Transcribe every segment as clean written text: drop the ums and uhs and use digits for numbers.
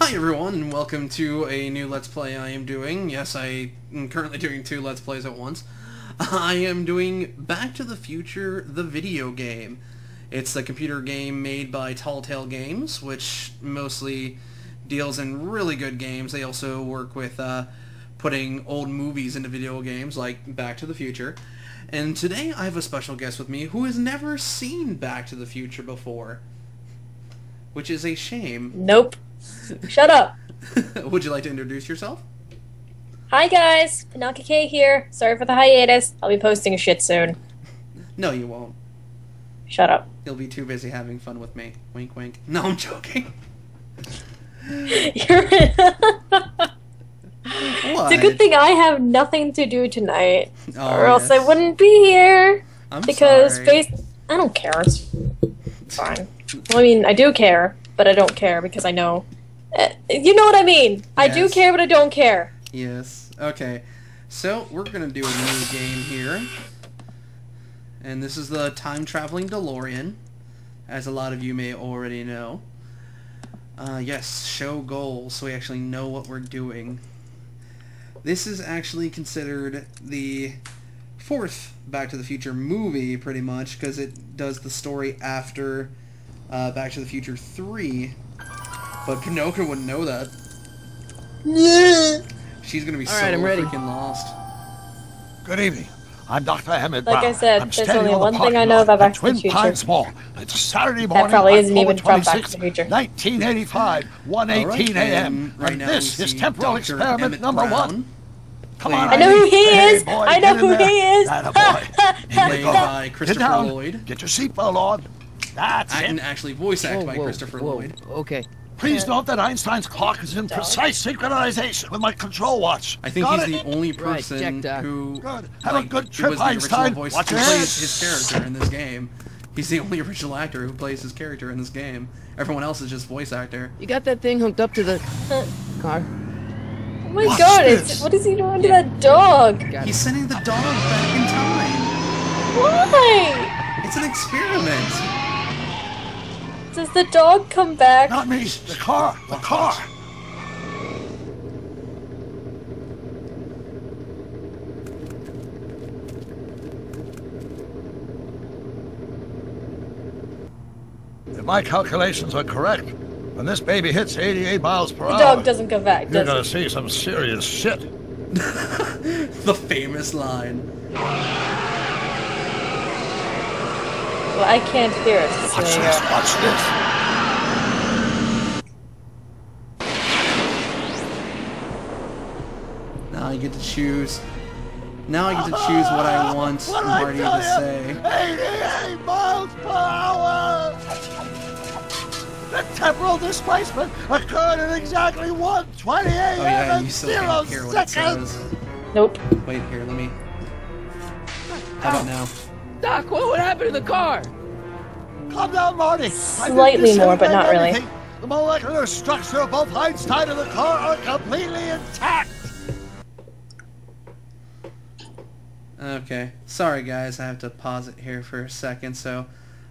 Hi everyone, and welcome to a new Let's Play I am doing. Yes, I am currently doing two Let's Plays at once. I am doing Back to the Future, the video game. It's a computer game made by TellTale Games, which mostly deals in really good games. They also work with putting old movies into video games, like Back to the Future. And today I have a special guest with me who has never seen Back to the Future before. Which is a shame. Nope. Shut up. Would you like to introduce yourself? Hi guys, Pinocchio K here. Sorry for the hiatus. I'll be posting a shit soon. No, you won't. Shut up. You'll be too busy having fun with me. Wink, wink. No, I'm joking. It's a good thing I have nothing to do tonight, or else I wouldn't be here. I'm because sorry. I don't care. It's fine. Well, I mean, I do care, but I don't care because I know. You know what I mean? Yes. I do care, but I don't care. Yes. Okay. So, we're going to do a new game here. And this is the time-traveling DeLorean, as a lot of you may already know. Yes, show goals, so we actually know what we're doing. This is actually considered the fourth Back to the Future movie, pretty much, because it does the story after Back to the Future 3. But Pinocchio wouldn't know that. She's gonna be so freaking lost. Good evening. I'm Dr. Emmett Like Brown. I said, I'm there's only on the one thing I parking know lot about Back at to the Twin Future. Pines Mall. It's Saturday morning, That probably isn't October even from Back to the 26th, Future. 1985, 1:18 a.m. Right And now this we is see Temporal Dr. Experiment Emmett number Brown. 1. Come on, I know who he is! Boy, I know get in who there. he is! Attaboy. Played by Get Christopher down. Lloyd. Get your seatbelt on. That's And it. actually voice acted by Christopher Lloyd. Okay. Please note that Einstein's clock is in precise synchronization with my control watch. I think Got he's it? the only Right, person check that. who Good. Have a good who trip, was the original Einstein. voice Watch who your plays hands. his character in this game. He's the only original actor who plays his character in this game. Everyone else is just voice actor. You got that thing hooked up to the car? Oh my Watch god, this. what is he doing to that dog? Got He's it. sending the dog back in time. Why? It's an experiment. Does the dog come back? Not me. The car. The car. If my calculations are correct, when this baby hits 88 miles per The hour, dog doesn't come back, you're does gonna he? see some serious shit. The famous line. Well, I can't hear it. So Watch there you this. go. Watch this. Now I get to choose. Now I get to choose what I want What did Marty I to tell say. you? 88 miles per hour! The temporal displacement occurred at exactly 1:20 a.m. Oh yeah, and you still 0 can't hear what it seconds. says. Nope. Wait here, let me. How about now? Doc, what would happen to the car? Calm down, Marty. I Slightly didn't more, but not disintegrate really. anything. The molecular structure of both Einstein and the car are completely intact. Okay. Sorry guys, I have to pause it here for a second so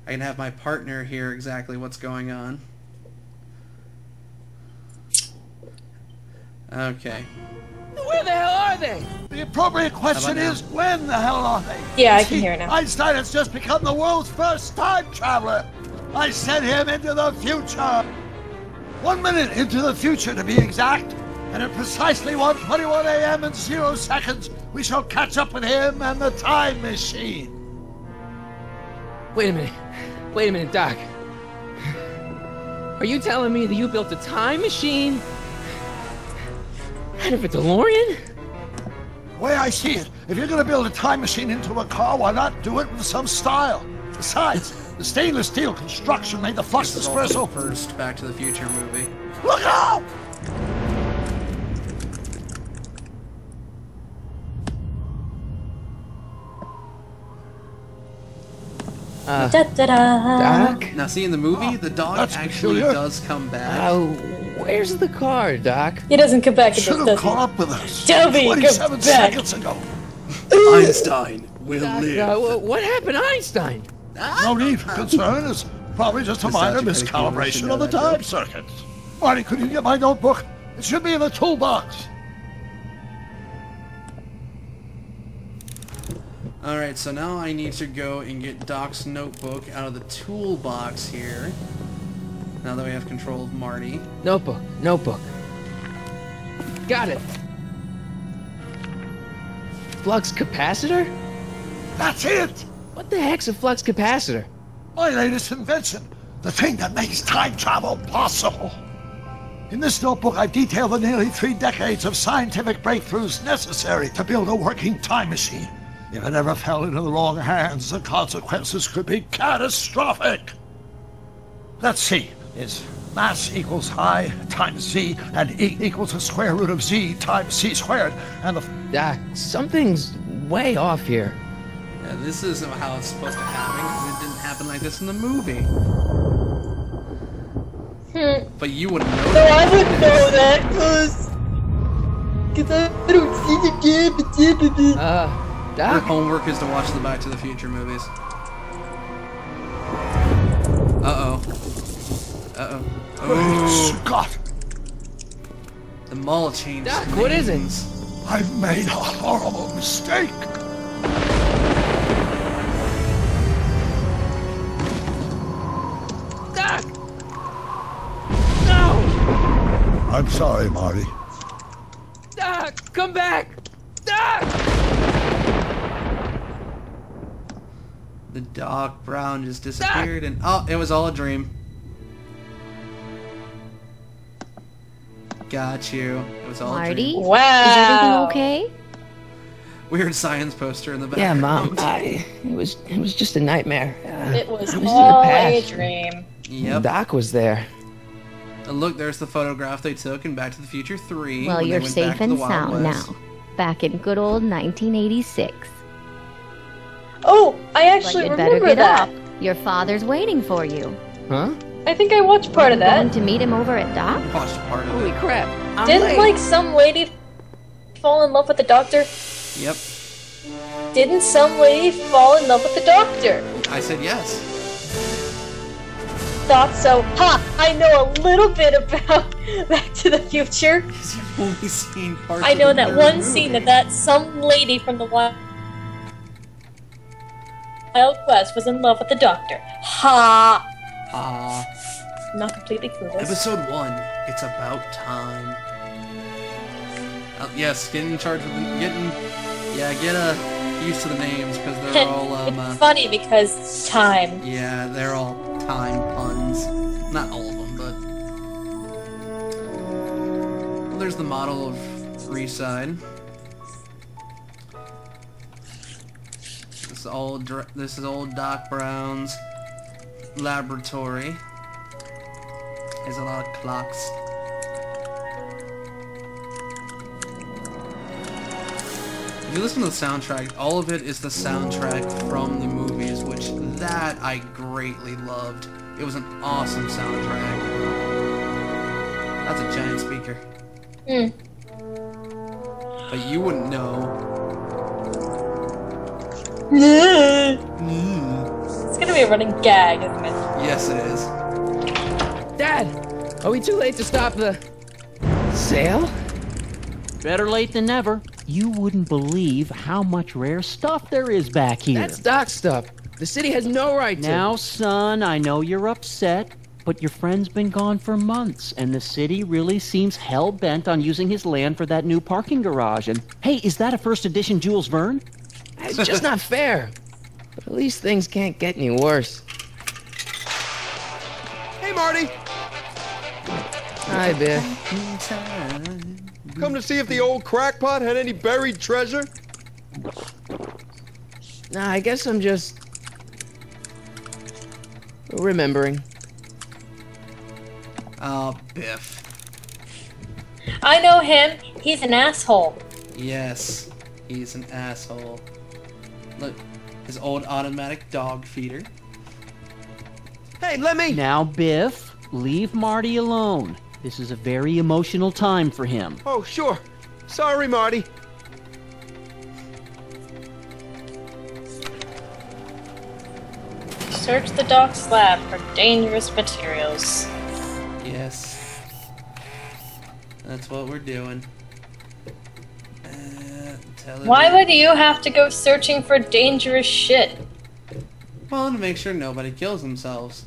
I can have my partner hear exactly what's going on. Okay. Where the hell are they? The appropriate question now? is, when the hell are they? Yeah, I You can see, hear it now. Einstein has just become the world's first time traveler. I sent him into the future. 1 minute into the future, to be exact. And at precisely 1:21 a.m. and 0 seconds, we shall catch up with him and the time machine. Wait a minute. Wait a minute, Doc. Are you telling me that you built a time machine out of a DeLorean? The way I see it, if you're going to build a time machine into a car, why not do it with some style? Besides, the stainless steel construction made the flux This is also espresso. the first Back to the Future movie. Look out! Da-da-da. Doc? Now see in the movie, the dog That's actually peculiar. does come back. Where's the car, Doc? He doesn't come back, Should have does caught he? up with us. Toby, come 27 back. seconds ago. Einstein will Doc, live. what happened to Einstein? No need for concern. It's probably just a Just minor thought you could've miscalibration of the that joke. time circuit. Marty, could you get my notebook? It should be in the toolbox. Alright, so now I need to go and get Doc's notebook out of the toolbox here. Now that we have control of Marty. Notebook. Got it. Flux capacitor? That's it! What the heck's a flux capacitor? My latest invention. The thing that makes time travel possible. In this notebook, I detail the nearly 3 decades of scientific breakthroughs necessary to build a working time machine. If it ever fell into the wrong hands, the consequences could be catastrophic. Let's see. Is mass equals I times Z, and E equals the square root of Z times C squared, and the... Doc, something's way off here. Yeah, this isn't how it's supposed to happen, because it didn't happen like this in the movie. But you wouldn't know No, that. I wouldn't know that, cause I don't see the game. Your Doc? homework is to watch the Back to the Future movies. Uh-oh. Uh-oh. Great Scott! The mall changed Doc, what is it? names. I've made a horrible mistake. Doc! No! I'm sorry, Marty. Doc, come back! Doc! The Doc Brown just disappeared and... Oh, it was all a dream. Got you. It was all a Marty? dream. Wow. Is everything okay? Weird science poster in the back. Yeah, Mom. It was just a nightmare. It was in the all a past. dream. Yep. Doc was there. And look, there's the photograph they took in Back to the Future 3. Well, when they you're went safe back to the and Wild sound West. now. Back in good old 1986. Oh, I But actually you'd better remember get that. up. Your father's waiting for you. Huh? I think I watched part of Going that. to meet him over at Doc? Watched part of Holy it. crap. I'm Didn't late. like some lady fall in love with the doctor? Yep. Didn't some lady fall in love with the doctor? I said yes. Thought so. Ha! I know a little bit about Back to the Future. Because you've only seen parts I of know the that third one movie. scene that some lady from the Wild West was in love with the doctor. Ha! Ah. Not completely clueless. Episode 1. It's about time. Yes, get in charge of get used to the names because they're all It's funny because time. yeah, they're all time puns. Not all of them, but well, there's the model of Reside. This is old Doc Brown's laboratory. There's a lot of clocks. If you listen to the soundtrack, all of it is the soundtrack from the movies, which that I greatly loved. It was an awesome soundtrack. That's a giant speaker. But you wouldn't know. It's gonna be a running gag, isn't it? Yes, it is. Dad, are we too late to stop the sale? Better late than never. You wouldn't believe how much rare stuff there is back here. That's Doc stuff. The city has no right to. Now, son, I know you're upset, but your friend's been gone for months, and the city really seems hell-bent on using his land for that new parking garage. And, hey, is that a first edition Jules Verne? It's just not fair. But at least things can't get any worse. Hey, Marty! Hi, Biff. Come to see if the old crackpot had any buried treasure? Nah, I guess I'm just remembering. Oh, Biff. I know him. He's an asshole. Yes, he's an asshole. Look, his old automatic dog feeder. Hey, let me... Now, Biff, leave Marty alone. This is a very emotional time for him. Oh, sure. Sorry, Marty. Search the dock's lab for dangerous materials. Yes. That's what we're doing. Why would you have to go searching for dangerous shit? Well, to make sure nobody kills themselves.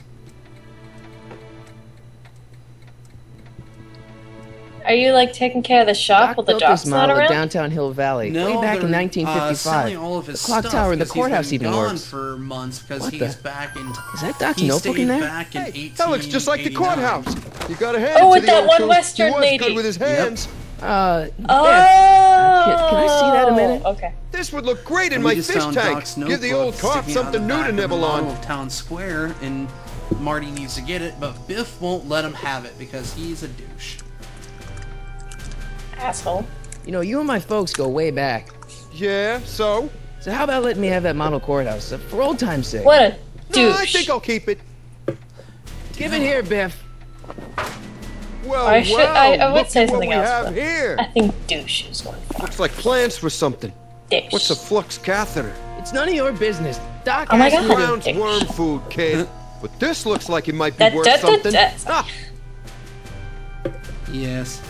Are you like taking care of the shop Doc while the built doc's this not model at around? downtown Hill Valley No, way back in they're, 1955. selling all of his the clock stuff tower and the because he's courthouse been even gone works. for months because What he's the- back in. Is that Doc's he notebook stayed in there? back in Hey, that looks just like the 1889. courthouse. You gotta hand Oh, it with to the that old one coot. Western He was lady. good with his hands. Oh. Biff, can I see that a minute? Okay. This would look great in And my we just fish found tank. Doc's Give the notebook old cop sticking out something the new back to of the nibble model on. of Town Square, and Marty needs to get it, but Biff won't let him have it because he's a douche. Asshole. You know, you and my folks go way back. Yeah, so? So how about letting me have that model courthouse for old time's sake? What a douche. No, I think I'll keep it. Give it here, Biff. Well, I should- well, I would look say at what something we else, have but- here. I think douche is going for Looks like plans for something. dish. What's a flux catheter? It's none of your business. Doc Oh my asked me God. to... Brown's Dish. worm food, kid. But this looks like it might be Da, worth da, da, something. da. Ah, Yes.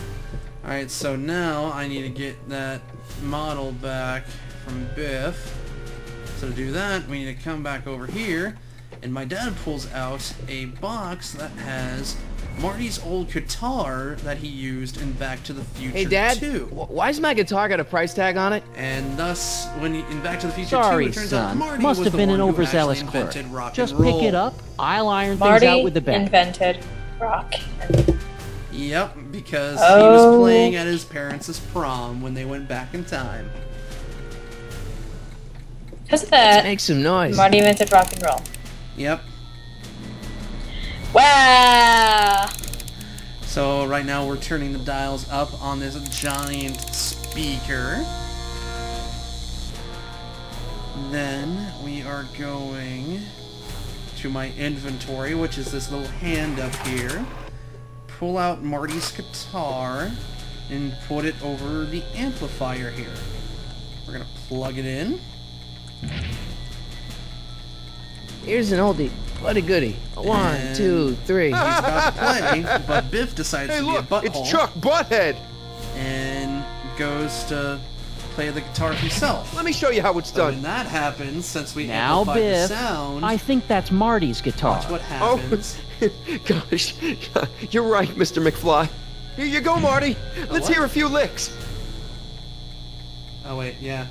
Alright, so now I need to get that model back from Biff. So to do that, we need to come back over here, and my dad pulls out a box that has Marty's old guitar that he used in Back to the Future Hey, Dad, 2. why's my guitar got a price tag on it? And thus, when he, in Back to the Future Sorry, 2, it turns out son. Marty Must was have the been one an who overzealous actually clerk. invented rock Just and roll. pick it up. I'll iron Marty things out with the band. invented rock. Yep, because he Oh. was playing at his parents' prom when they went back in time. Because of that, Make some noise. Marty invented rock and roll. Yep. Wow! So right now we're turning the dials up on this giant speaker. Then we are going to my inventory, which is this little hand up here. Pull out Marty's guitar and put it over the amplifier here. We're gonna plug it in. Here's an oldie, but a goodie. A 1, And- 2, 3. He's about to play, but Biff decides hey, to look, be a butthole it's Chuck Butthead. and goes to play the guitar himself. Let me show you how it's So when done. that happens, since we Now, amplified the Biff, sound, I think that's Marty's guitar. watch what Oh, happens. gosh, you're right, Mr. McFly. Here you go, Marty. Let's what? hear a few licks. Oh wait, yeah.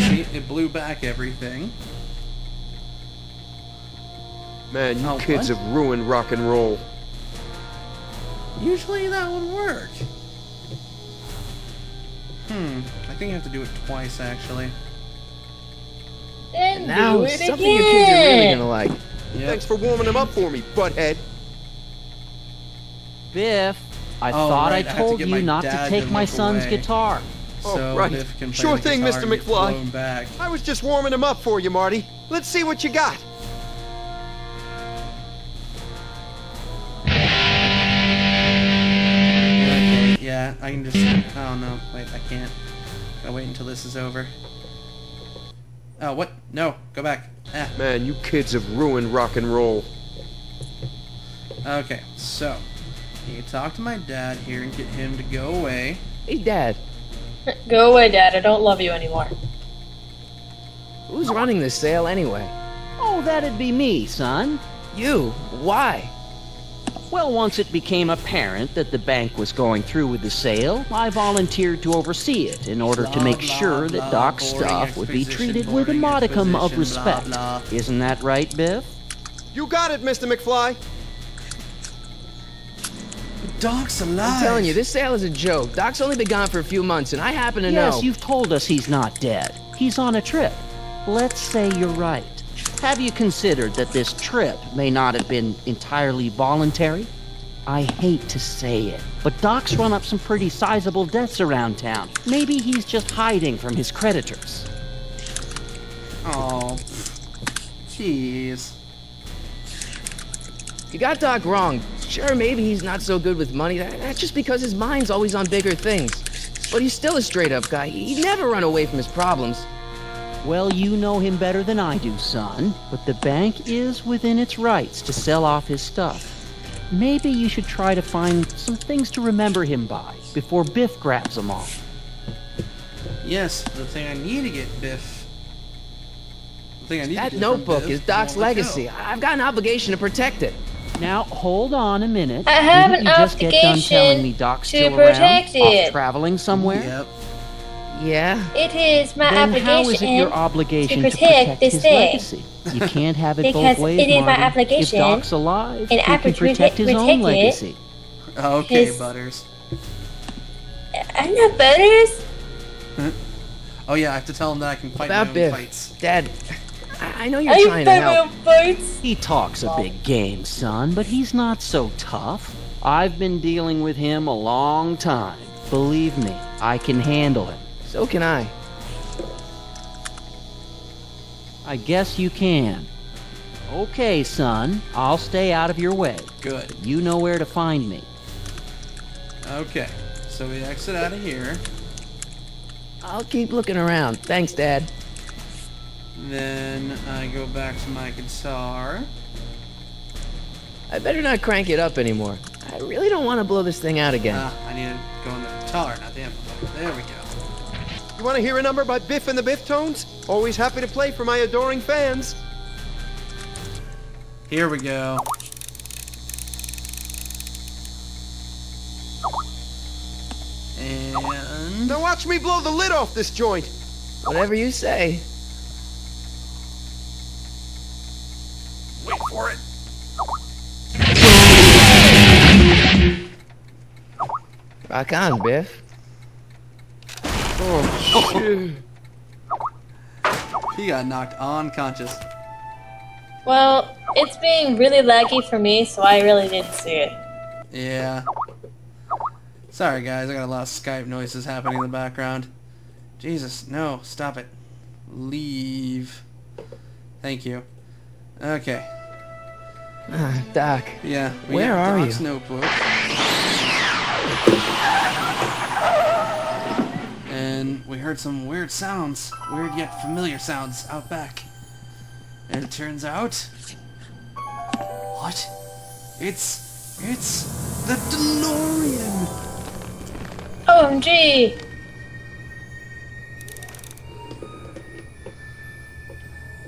See, it blew back everything. Man, you Oh, kids what? have ruined rock and roll. Usually that would work. I think you have to do it twice, actually. Then Now, do it something your kids are really again. gonna like. Yep. Thanks for warming them up for me, Butthead. Biff, I Oh, thought right, I I have to told get you my not to dad take to my look son's away. guitar. Oh, So right. Biff can play Sure the thing, guitar Mr. and get McFly. blown back. I was just warming them up for you, Marty. Let's see what you got. Okay, yeah, I can just... Oh no, wait, I can't. Gotta wait until this is over. Oh, what? No, go back. Ah. Man, you kids have ruined rock and roll. Okay, so... You can talk to my dad here and get him to go away. Hey, Dad, Go away, Dad. I don't love you anymore. who's running this sale anyway? Oh, that'd be me, son. You. Why? Well, once it became apparent that the bank was going through with the sale, I volunteered to oversee it in order to make Blah, sure blah, that blah, Doc's boring stuff would be exposition, treated with a boring modicum of exposition, blah, respect. blah. Isn't that right, Biff? You got it, Mr. McFly. Doc's alive! I'm telling you, this sale is a joke. Doc's only been gone for a few months, and I happen to know. Yes, you've told us he's not dead. He's on a trip. Let's say you're right. Have you considered that this trip may not have been entirely voluntary? I hate to say it, but Doc's run up some pretty sizable debts around town. Maybe he's just hiding from his creditors. Oh, jeez. You got Doc wrong. Sure, maybe he's not so good with money. That's just because his mind's always on bigger things. But he's still a straight-up guy. He'd never run away from his problems. Well, you know him better than I do, son, but the bank is within its rights to sell off his stuff. Maybe you should try to find some things to remember him by before Biff grabs them all. Yes, the thing I need to get Biff. The thing I need to That get notebook from Biff is Doc's won't let legacy. go. I've got an obligation to protect it. Now, hold on a minute. I have Didn't an you just get done telling me obligation Doc's to still protect around? it. Off traveling somewhere? Yep. Yeah? It is my Then obligation how is it your obligation to protect this his thing. legacy? You can't have it Because both ways, it is my Marty. obligation, If Doc's alive, and he I can protect protect his own it. legacy. Okay, His- Butters. I'm not Butters. Oh yeah, I have to tell him that I can fight my About own Biff. fights. Dad, I know you're I trying to fight my help. own fights. He talks a big game, son, but he's not so tough. I've been dealing with him a long time. Believe me, I can handle him. So can I. I guess you can. Okay, son, I'll stay out of your way. Good. You know where to find me. Okay, so we exit out of here. I'll keep looking around. Thanks, Dad. Then I go back to my guitar. I better not crank it up anymore. I really don't want to blow this thing out again. I need to go on the guitar, not the amplifier. There we go. You want to hear a number by Biff and the Biff Tones? Always happy to play for my adoring fans. Here we go. And Now watch me blow the lid off this joint. Whatever you say. wait for it. Rock on, Biff. Oh, shit. He got knocked unconscious. Well, it's being really laggy for me, so I really didn't see it. Yeah. Sorry guys, I got a lot of Skype noises happening in the background. Jesus, no, stop it. Leave. Thank you. Okay. Doc. Yeah. We Where got are Doc's you? notebook. And we heard some weird sounds. Weird yet familiar sounds out back. And it turns out... What? It's the DeLorean! OMG!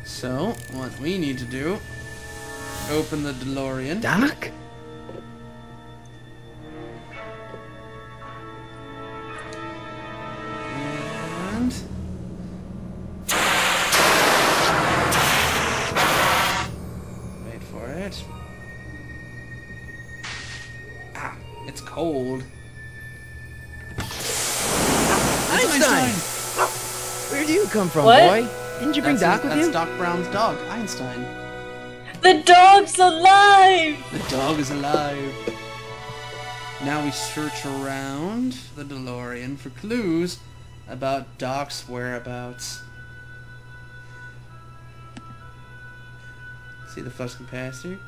So, what we need to do... Open the DeLorean. Doc? And... Wait for it. Ah, it's cold. Einstein! Where do you come from, What? boy? Didn't you bring Doc with That's you? Doc Brown's dog, Einstein. The dog's alive! The dog is alive. Now we search around the DeLorean for clues about Doc's whereabouts. See the flux capacitor?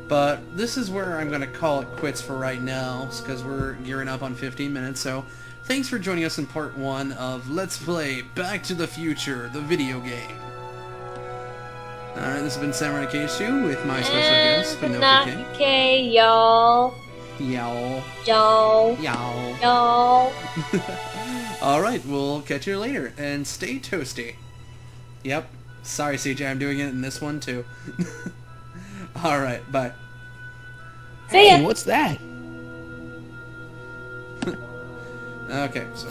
But this is where I'm going to call it quits for right now, because we're gearing up on 15 minutes, so thanks for joining us in part 1 of Let's Play Back to the Future, the video game. Alright, this has been Samurai K2 with my special guest, Pinocchio K. Okay, y'all. Yow. Y'all. Yow. Y'all. Alright, we'll catch you later, and stay toasty. Yep. Sorry, CJ, I'm doing it in this one, too. Alright, bye. See ya. Hey, what's that? Okay, so...